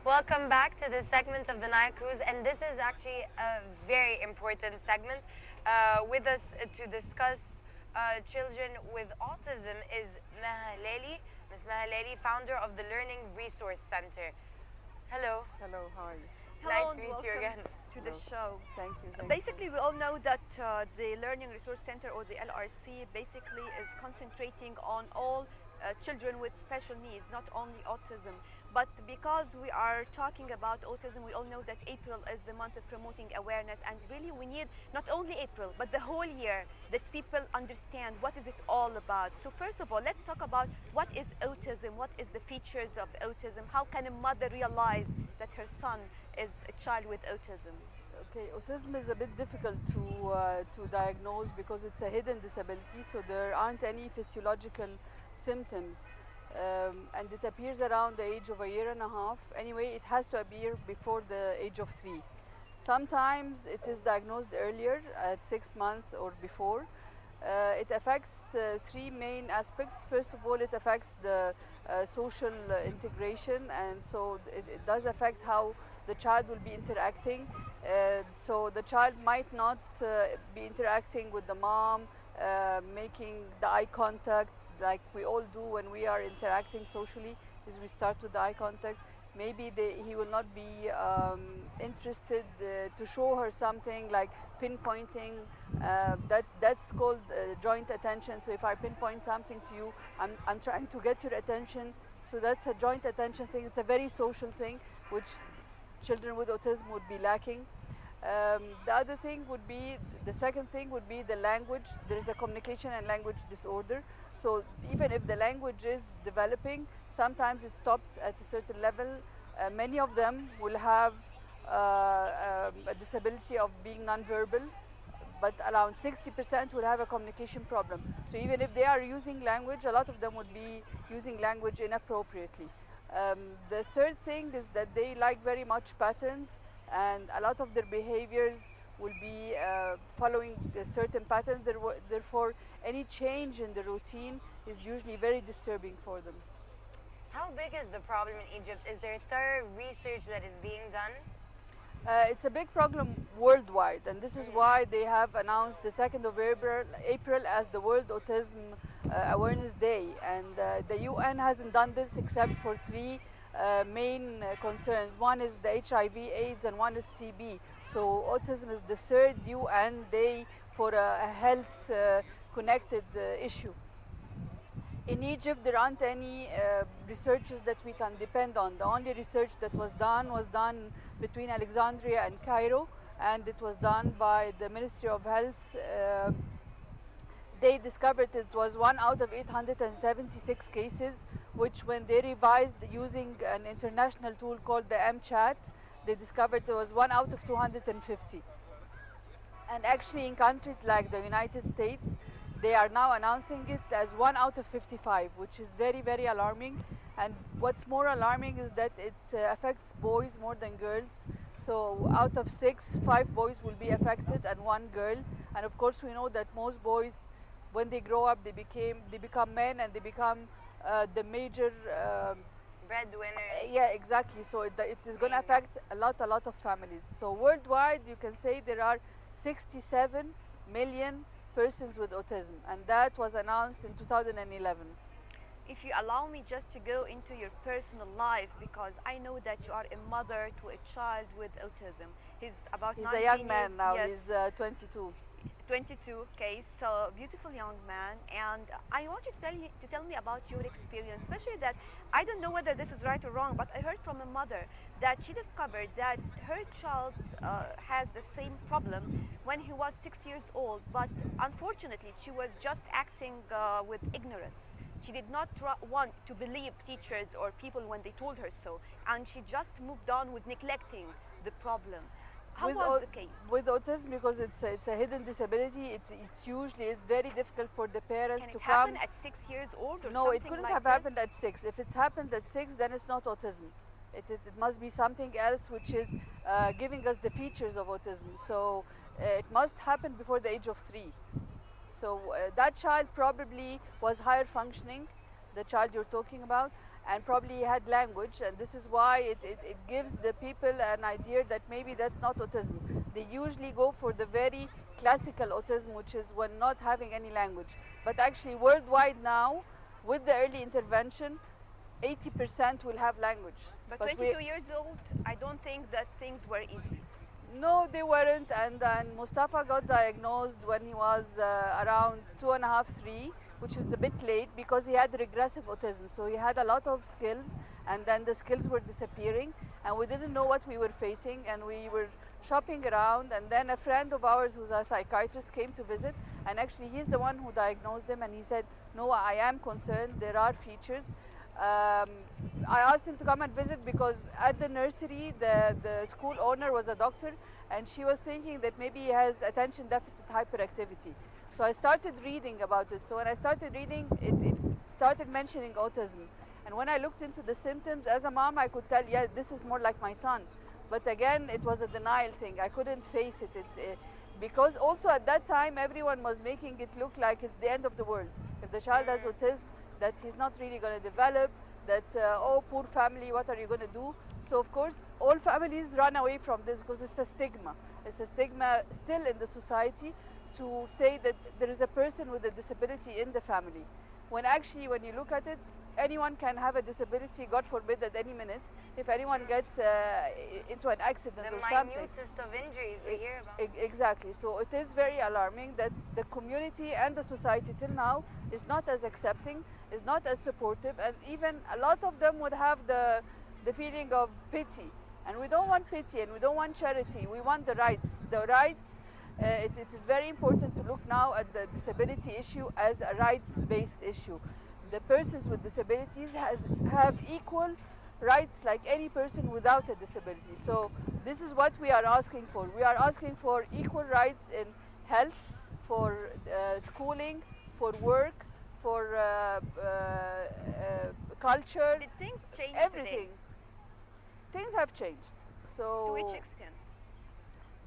Welcome back to this segment of the Nile Cruise, and this is actually a very important segment. With us to discuss children with autism is Maha Hilaly, Ms. Maha Hilaly, founder of the Learning Resource Center. Hello. Hello, how are you? Nice Hello to and meet you welcome again. to the Hello. show. Thank you. Thank you. Basically, we all know that the Learning Resource Center or the LRC basically is concentrating on all children with special needs, not only autism. But because we are talking about autism, we all know that April is the month of promoting awareness, and really we need not only April, but the whole year that people understand what is it all about. So first of all, let's talk about what is autism, what is the features of autism, how can a mother realize that her son is a child with autism. Okay, autism is a bit difficult to diagnose because it's a hidden disability, so there aren't any physiological symptoms, and it appears around the age of a year and a half. Anyway, it has to appear before the age of 3. Sometimes it is diagnosed earlier at 6 months or before. It affects three main aspects. First of all, it affects the social integration, and so it does affect how the child will be interacting. So the child might not be interacting with the mom, making the eye contact like we all do when we are interacting socially, is we start with the eye contact. Maybe he will not be interested to show her something like pinpointing. That's called joint attention. So if I pinpoint something to you, I'm trying to get your attention. So that's a joint attention thing. It's a very social thing, which children with autism would be lacking. The other thing would be, the second thing would be the language. There is a communication and language disorder. So even if the language is developing, sometimes it stops at a certain level. Many of them will have a disability of being nonverbal, but around 60% will have a communication problem. So even if they are using language, a lot of them would be using language inappropriately. The third thing is that they like very much patterns, and a lot of their behaviors will be following certain patterns. Therefore, any change in the routine is usually very disturbing for them. How big is the problem in Egypt? Is there thorough research that is being done? It's a big problem worldwide, and this is Mhm. why they have announced the 2nd of April as the World Autism Awareness Day. And the UN hasn't done this except for three main concerns. One is the HIV/AIDS, and one is TB. So autism is the third UN day for a health connected issue. In Egypt, there aren't any researches that we can depend on. The only research that was done between Alexandria and Cairo, and it was done by the Ministry of Health. They discovered it was 1 out of 876 cases, which when they revised using an international tool called the MChat, they discovered it was 1 out of 250. And actually, in countries like the United States, they are now announcing it as 1 out of 55, which is very, very alarming. And what's more alarming is that it affects boys more than girls. So out of 6, 5 boys will be affected and 1 girl. And of course, we know that most boys, when they grow up, they become men, and they become the major. Breadwinner, Yeah, exactly. So it is going to mainly. affect a lot of families. So worldwide, you can say there are 67 million persons with autism, and that was announced in 2011. If you allow me just to go into your personal life, because I know that you are a mother to a child with autism. He's about He's a young 19 years, man now. yes, He's 22. 22. Okay, so beautiful young man, and I want you to tell me about your experience, especially that I don't know whether this is right or wrong, but I heard from a mother that she discovered that her child has the same problem when he was 6 years old, but unfortunately she was just acting with ignorance. She did not want to believe teachers or people when they told her so, and she just moved on with neglecting the problem. How With was the case? with autism, because it's a hidden disability, it usually is very difficult for the parents Can to it happen come. at 6 years old or No, it something couldn't like have this? happened at 6. If it's happened at 6, then it's not autism. It must be something else, which is giving us the features of autism. So it must happen before the age of 3. So that child probably was higher functioning, the child you're talking about, and probably he had language, and this is why it gives the people an idea that maybe that's not autism. They usually go for the very classical autism, which is when not having any language. But actually, worldwide now, with the early intervention, 80% will have language. But But we 22 years old, I don't think that things were easy. no, they weren't, and Mustafa got diagnosed when he was around 2.5, 3, which is a bit late because he had regressive autism. So he had a lot of skills, and then the skills were disappearing, and we didn't know what we were facing, and we were shopping around, and then a friend of ours who's a psychiatrist came to visit, and actually he's the one who diagnosed him, and he said, no, I am concerned, there are features. Um, I asked him to come and visit because at the nursery, the school owner was a doctor, and she was thinking that maybe he has attention deficit hyperactivity. So I started reading about it. So when I started reading, it started mentioning autism. And when I looked into the symptoms, as a mom, I could tell, yeah, this is more like my son. But again, it was a denial thing. I couldn't face it. Because also at that time, everyone was making it look like it's the end of the world. If the child has autism, that he's not really going to develop, that, oh, poor family, what are you going to do? So, of course, all families run away from this because it's a stigma. It's a stigma still in the society to say that there is a person with a disability in the family. When actually, when you look at it, anyone can have a disability, God forbid, at any minute. If anyone gets into an accident The or something. minutest of injuries we hear about. Exactly. So it is very alarming that the community and the society till now is not as accepting, is not as supportive, and even a lot of them would have the feeling of pity. And we don't want pity and we don't want charity. We want the rights. The rights, it is very important to look now at the disability issue as a rights-based issue. The persons with disabilities have equal rights like any person without a disability. So this is what we are asking for. We are asking for equal rights in health, for schooling, for work, for culture, Did things change everything. today? Things have changed. To which So extent?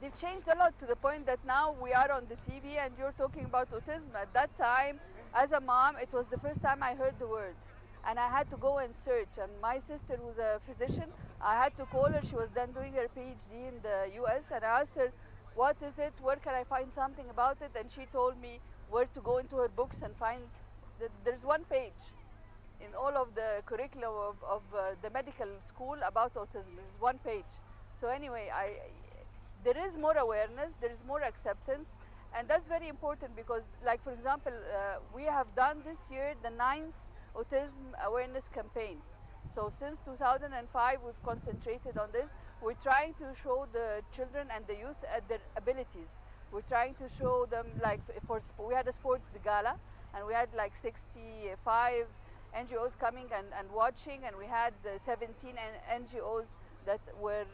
they've changed a lot to the point that now we are on the TV and you're talking about autism. At that time, as a mom, it was the first time I heard the word. And I had to go and search. And my sister, who's a physician, I had to call her. She was then doing her PhD in the US. And I asked her, what is it? Where can I find something about it? And she told me where to go into her books and find that there's one page in all of the curriculum of the medical school about autism. There's one page. So anyway, there is more awareness, there is more acceptance, and that's very important because, like for example, we have done this year the 9th autism awareness campaign. So since 2005, we've concentrated on this. We're trying to show the children and the youth their abilities. We're trying to show them, like we had a sports gala, and we had like 65 NGOs coming and watching, and we had 17 NGOs that were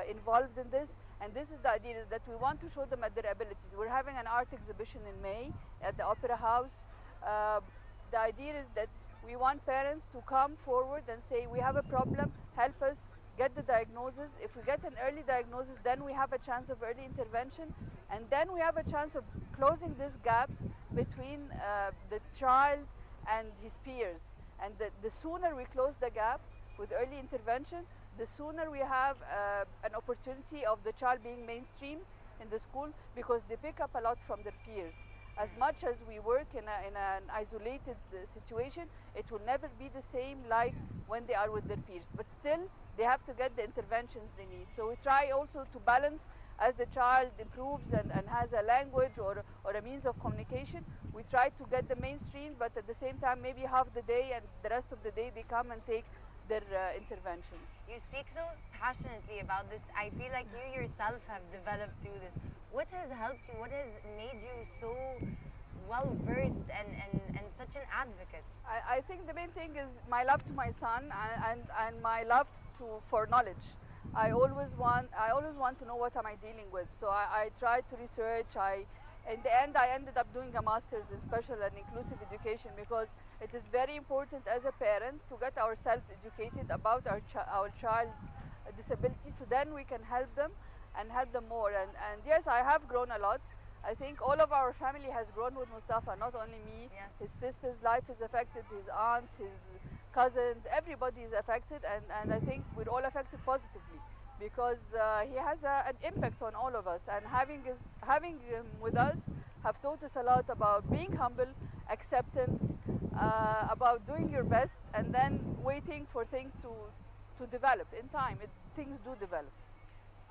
involved in this. And this is the idea, is that we want to show them at their abilities. We're having an art exhibition in May at the Opera House. The idea is that we want parents to come forward and say, we have a problem, help us get the diagnosis. If we get an early diagnosis, then we have a chance of early intervention, and then we have a chance of closing this gap between the child and his peers. And the sooner we close the gap with early intervention, the sooner we have an opportunity of the child being mainstreamed in the school, because they pick up a lot from their peers. As much as we work in an isolated situation, it will never be the same like when they are with their peers. But still, they have to get the interventions they need. So we try also to balance as the child improves and has a language or a means of communication. We try to get the mainstream, but at the same time, maybe half the day and the rest of the day they come and take their interventions. You speak so passionately about this. I feel like you yourself have developed through this. What has helped you? What has made you so well versed and such an advocate? I think the main thing is my love to my son and my love for knowledge. I always want to know what am I dealing with. So I tried to research. In the end, I ended up doing a master's in special and inclusive education because it is very important as a parent to get ourselves educated about our child's disability, so then we can help them and help them more. And yes, I have grown a lot. I think all of our family has grown with Mustafa, not only me. Yes. His sister's life is affected, his aunts, his cousins, everybody is affected, and I think we're all affected positively because he has an impact on all of us. And having him with us have taught us a lot about being humble, acceptance, about doing your best, and then waiting for things to develop in time. Things do develop.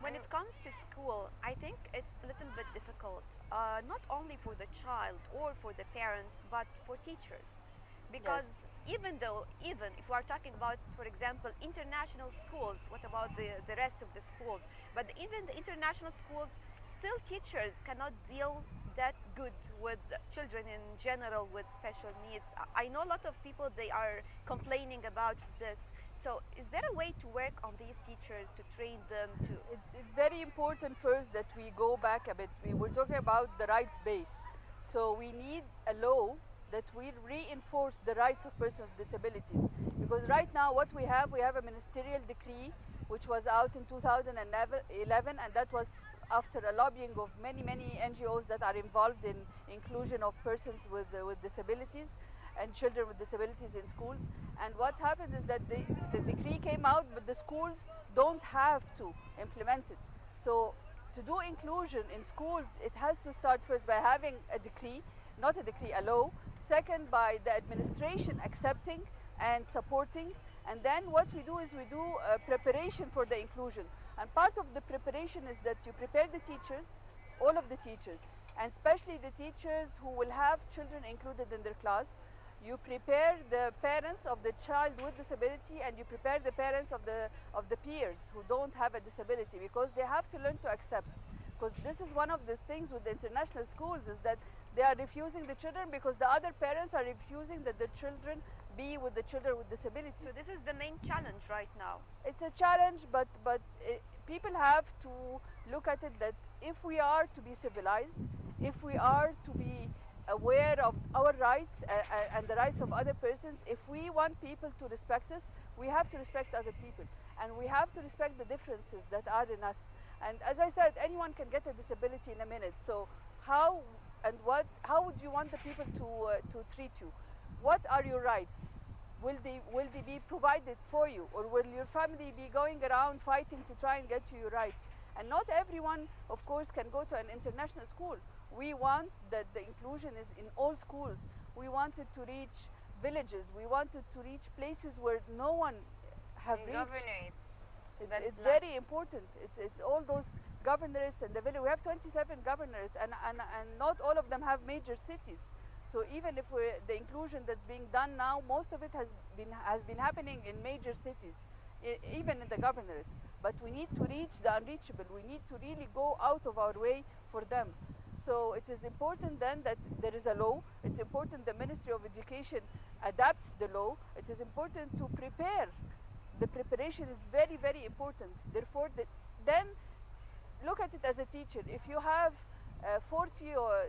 When it comes to school, I think it's a little bit difficult, not only for the child or for the parents, but for teachers. Yes. Because even though, even if we are talking about, for example, international schools, what about the rest of the schools? But even the international schools, still teachers cannot deal that good with children in general with special needs. I know a lot of people, they are complaining about this. So is there a way to work on these teachers to train them to? It's very important first that we go back a bit. We were talking about the rights base. So we need a law that will reinforce the rights of persons with disabilities. Because right now what we have a ministerial decree which was out in 2011, and that was after a lobbying of many, many NGOs that are involved in inclusion of persons with disabilities and children with disabilities in schools. And what happened is that the decree came out, but the schools don't have to implement it. So to do inclusion in schools, it has to start first by having a decree, not a decree, a law. Second, by the administration accepting and supporting. And then what we do is we do preparation for the inclusion. And part of the preparation is that you prepare the teachers, all of the teachers, and especially the teachers who will have children included in their class. You prepare the parents of the child with disability, and you prepare the parents of the peers who don't have a disability, because they have to learn to accept. Because this is one of the things with the international schools, is that they are refusing the children because the other parents are refusing that the children be with the children with disabilities. So this is the main challenge right now. It's a challenge, but people have to look at it that if we are to be civilized, if we are to be aware of our rights and the rights of other persons, if we want people to respect us, we have to respect other people, and we have to respect the differences that are in us. And as I said, anyone can get a disability in a minute. So how and how would you want the people to treat you? What are your rights? Will they be provided for you, or will your family be going around fighting to try and get you your rights? And not everyone, of course, can go to an international school. We want that the inclusion is in all schools. We wanted to reach villages. We wanted to reach places where no one have And reached. governorates. It's very important. It's all those governorates and the village. We have 27 governorates, and not all of them have major cities. So even if the inclusion that's being done now, most of it has been happening in major cities, even in the governorates. But we need to reach the unreachable. We need to really go out of our way for them. So it is important then that there is a law. It's important the Ministry of Education adapts the law. It is important to prepare. The preparation is very, very important. Therefore, then look at it as a teacher. If you have 40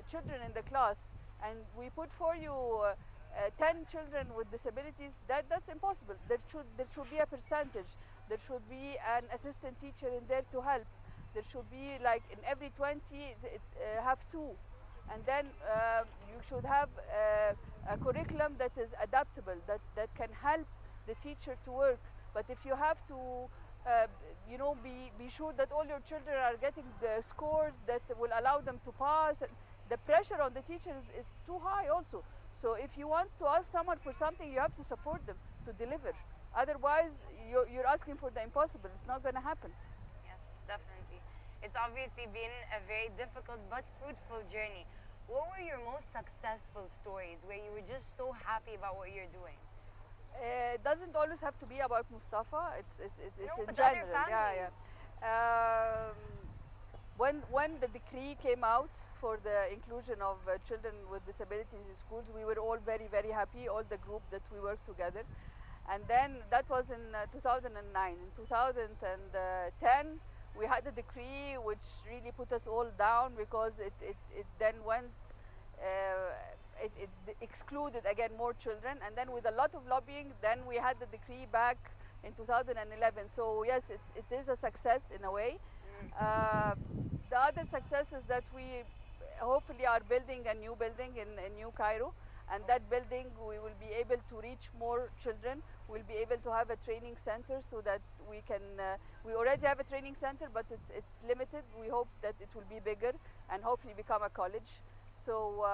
children in the class, and we put for you 10 children with disabilities, that's impossible. There should be a percentage. There should be an assistant teacher in there to help. There should be, like, in every 20, have two. And then you should have a curriculum that is adaptable, that can help the teacher to work. But if you have to be sure that all your children are getting the scores that will allow them to pass, the pressure on the teachers is too high also. So if you want to ask someone for something, you have to support them to deliver. Otherwise, you're asking for the impossible. It's not going to happen. Yes, definitely. It's obviously been a very difficult but fruitful journey. What were your most successful stories where you were just so happy about what you're doing? It doesn't always have to be about Mustafa. It's No, in with other general. Yeah, families. yeah. When the decree came out for the inclusion of children with disabilities in schools, we were all very, very happy. All the group that we worked together, and then that was in 2009. In 2010, we had a decree which really put us all down, because it then went. It excluded again more children, and then with a lot of lobbying, then we had the decree back in 2011. So yes, it is a success in a way. Mm. The other success is that we hopefully are building a new building in New Cairo, and that building we will be able to reach more children. We'll be able to have a training center so that we can. We already have a training center, but it's limited. We hope that it will be bigger and hopefully become a college. So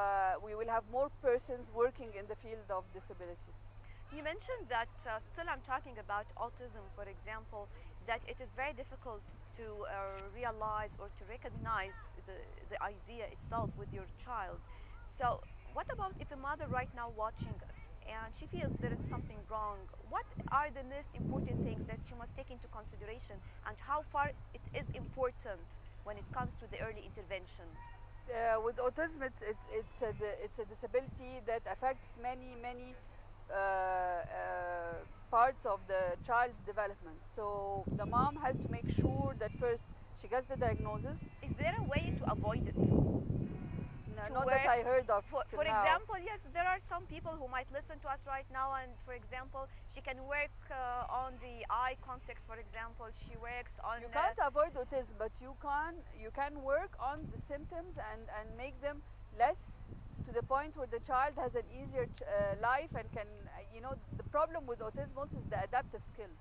we will have more persons working in the field of disability. You mentioned that still I'm talking about autism, for example, that it is very difficult to realize or to recognize the idea itself with your child. So what about if a mother right now watching us and she feels there is something wrong? What are the most important things that she must take into consideration, and how far it is important when it comes to the early intervention? With autism, it's a disability that affects many parts of the child's development. So the mom has to make sure that first she gets the diagnosis. Is there a way to avoid it? To Not that work, I heard of till for now. example, yes, there are some people who might listen to us right now, and for example, she can work on the eye contact. For example, she works on You can't avoid autism, but you can work on the symptoms and make them less, to the point where the child has an easier life and can the problem with autism also is the adaptive skills.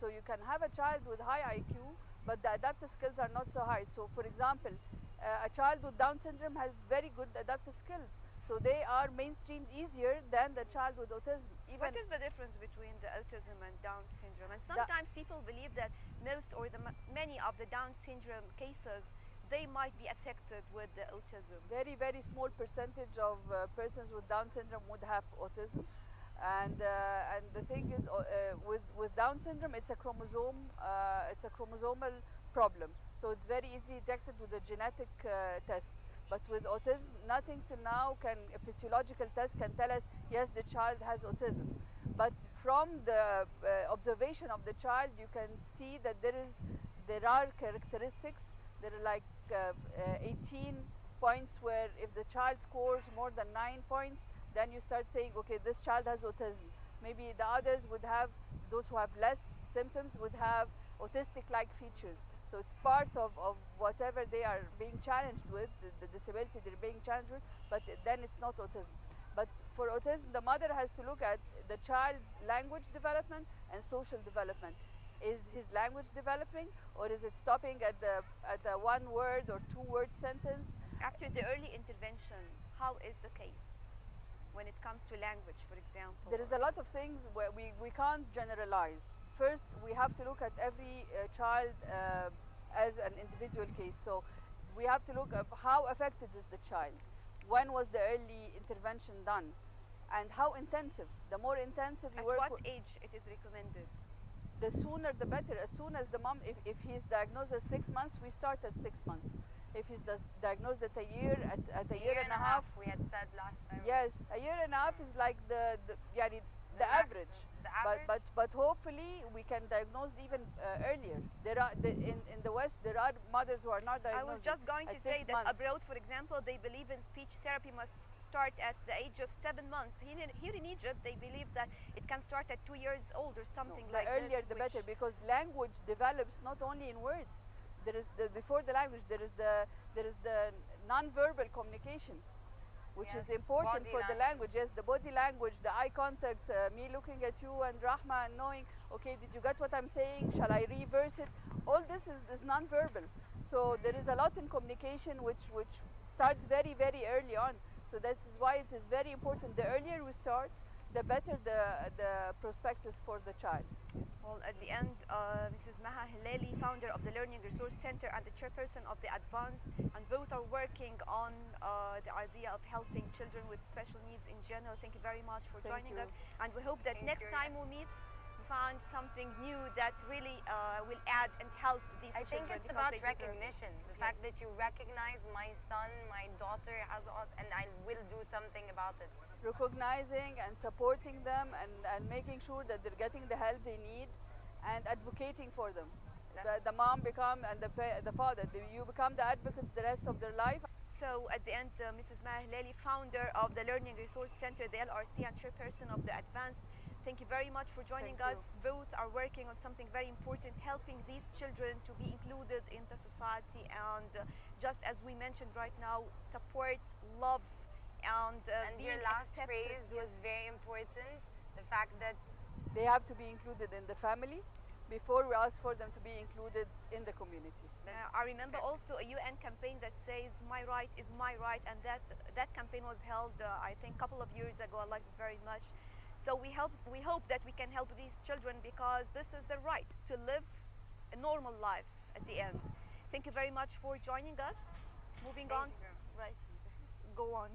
So you can have a child with high IQ, but the adaptive skills are not so high. So for example, a child with Down syndrome has very good adaptive skills, so they are mainstreamed easier than the child with autism. what Even is the difference between the autism and Down syndrome? And the, sometimes people believe that most or many of the Down syndrome cases they might be affected with the autism. very small percentage of persons with Down syndrome would have autism, and the thing is with Down syndrome it's a chromosomal problem, so it's very easily detected with a genetic test. But with autism, nothing till now can a physiological test can tell us yes, the child has autism. But from the observation of the child, you can see that there are characteristics. There are like 18 points where if the child scores more than 9 points, then you start saying, okay, this child has autism. Maybe the others would have, those who have less symptoms would have autistic-like features. So it's part of whatever they are being challenged with, the disability they're being challenged with, but then it's not autism. But for autism, the mother has to look at the child's language development and social development. Is his language developing, or is it stopping at the one word or two word sentence? After the early intervention, how is the case when it comes to language, for example? There is a lot of things where we can't generalize. First, we have to look at every child as an individual case. So we have to look at how affected is the child, when was the early intervention done, and how intensive. The more intensive you At work what with, age it is recommended? the sooner the better. As soon as the mom, if he's diagnosed at 6 months, we start at 6 months. If he's diagnosed at a year, at a year and a half, we had said last time. yes, a year and a half is like yani, the average. The But, average? but hopefully we can diagnose even earlier. There are in the West there are mothers who are not I was diagnosed just going at to 6 say that months. abroad, for example, they believe in speech therapy must start at the age of 7 months. Here in Egypt, they believe that it can start at 2 years old or No, something the like earlier this. the better, because language develops not only in words. There is before the language there is the non-verbal communication, which Yes, is important body for the language. language. Yes, the body language, the eye contact, me looking at you and Rahma and knowing, okay, did you get what I'm saying? Shall I reverse it? All this is non-verbal. So there is a lot in communication which starts very early on. So this is why it is very important. The earlier we start, the better the prospectus for the child. Well, at the end, Mrs. Maha Hilaly, founder of the Learning Resource Center and the chairperson of the Advance, and both are working on the idea of helping children with special needs in general. Thank you very much for Thank joining you. us, and we hope that Thank next you. time we meet, we find something new that really will add and help these I think children it's because about they deserve it. recognition. The Yes. fact that you recognize my son, my daughter has autism, and I will do something about it. Recognizing and supporting them and making sure that they're getting the help they need and advocating for them. The mom become and the father, you become the advocates the rest of their life. So at the end, Mrs. Maha Hilaly, founder of the Learning Resource Center, the LRC, and chairperson of the Advance, Thank you very much for joining Thank us. you. Both are working on something very important, helping these children to be included in the society and just as we mentioned right now, support, love, and And your being last accepted. phrase Yes. was very important. The fact that They have to be included in the family before we ask for them to be included in the community. that's I remember correct. also a UN campaign that says "My right is my right," and that campaign was held, I think, a couple of years ago. I liked it very much. So we hope that we can help these children because this is their right to live a normal life at the end. Thank you very much for joining us. Moving Thank on, you very much. right? Go on.